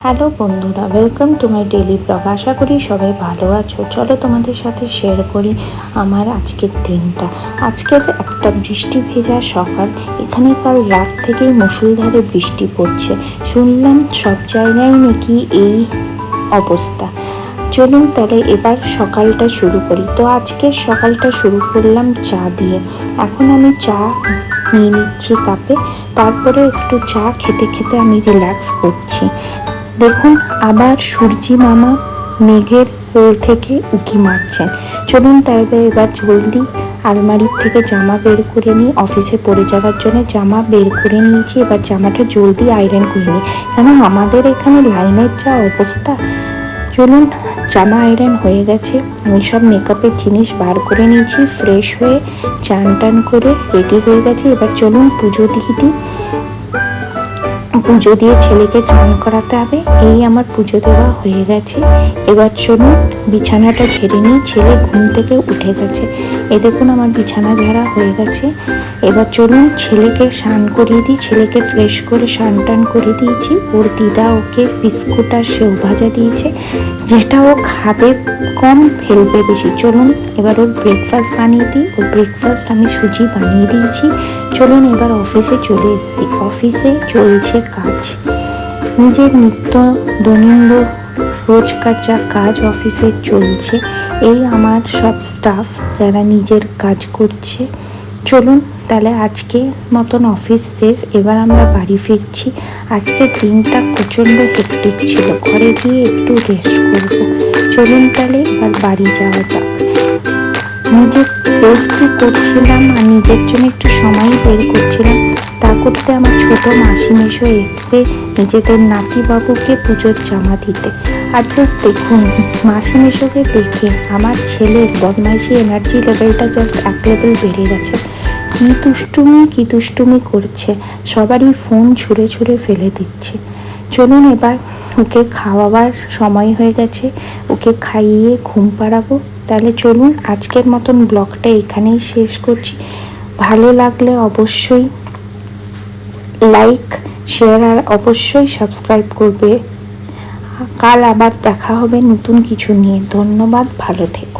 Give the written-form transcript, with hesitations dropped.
Hello বন্ধুরা, welcome to my daily blog. আশা করি সবাই ভালো আছো। চলো তোমাদের সাথে শেয়ার করি আমার আজকের দিনটা। আজকের একটা বৃষ্টি ভেজা সকাল। এখানে কাল রাত থেকেই মুষলধারে বৃষ্টি পড়ছে। শুনলাম সব জায়গায় নাকি এই অবস্থা। চলুন তাহলে এবার সকালটা শুরু করি। তো আজকের সকালটা শুরু করলাম চা দিয়ে। এখন আমি চা নিয়ে নিচ্ছি কাপে। তারপরে একটু চা খেতে খেতে আমি রিল্যাক্স করছি। দেখুন আবার সূর্যি মামা মেঘের কোল থেকে উঁকি মারছেন। চলুন তাহলে এবার জলদি আলমারির থেকে জামা বের করে নিই। অফিসে পরে যাওয়ার জন্য জামা বের করে নিয়েছি। এবার জামাটা জলদি আয়রন করে নিই, কেন আমাদের এখানে লাইনের যা অবস্থা। চলুন, জামা আয়রন হয়ে গেছে। আমি সব মেকআপের জিনিস বার করে নিয়েছি। ফ্রেশ হয়ে চান টান করে রেডি হয়ে গেছে। এবার চলুন পুজো দিয়ে দিই। পুজো দিয়ে ছেলেকে চান করাতে হবে। এই আমার পুজো দেওয়া হয়ে গেছে। এবার চলুন বিছানাটা ঝেড়ে নিই। ছেলে ঘুম থেকে উঠে গেছে। এ দেখুন আমার বিছানা ঝাড়া হয়ে গেছে। এবার চলুন ছেলেকে স্নান করিয়ে দিই। ছেলেকে ফ্রেশ করে স্নান টান করে দিয়েছি। ওর দিদা ওকে বিস্কুট আর সেও ভাজা দিয়েছে, যেটা ও খাবে কম ফেলবে বেশি। চলুন এবার ওর ব্রেকফাস্ট বানিয়ে দিই। ওর ব্রেকফাস্ট আমি সুজি বানিয়ে দিয়েছি। চলুন এবার অফিসে চলে এসেছি। অফিসে চলছে কাজ, নিজের নিত্য দৈনন্দিন রোজকার যা কাজ অফিসে চলছে। এই আমার সব স্টাফ যারা নিজের কাজ করছে। চলুন তাহলে আজকে মতন অফিস শেষ। এবার আমরা বাড়ি ফিরছি। আজকের দিনটা প্রচণ্ড হেক্টিক ছিল। ঘরে গিয়ে একটু রেস্ট করব। চলুন তাহলে এবার বাড়ি যাওয়া যাক। নিজের রেস্টই করছিলাম আর নিজের জন্য একটু সময় বের করছিলাম। তা করতে আমার ছোট মাসি মেশো এসছে নিজেদের নাতিবাবুকে পুজোর জামা দিতে। আর জাস্ট দেখুন, মাসি মেশোকে দেখে আমার ছেলের বদমাইশি এনার্জি লেভেলটা জাস্ট এক লেভেল বেড়ে গেছে। কি দুষ্টুমি করছে, সবারই ফোন ছুঁড়ে ছুঁড়ে ফেলে দিচ্ছে। চলুন এবার ওকে খাওয়াবার সময় হয়ে গেছে। ওকে খাইয়ে ঘুম পাড়াবো। তাহলে চলুন আজকের মতন ব্লগটা এখানেই শেষ করছি। ভালো লাগলে অবশ্যই লাইক, শেয়ার আর অবশ্যই সাবস্ক্রাইব করবে। কাল আবার দেখা হবে নতুন কিছু নিয়ে। ধন্যবাদ, ভালো থেকো।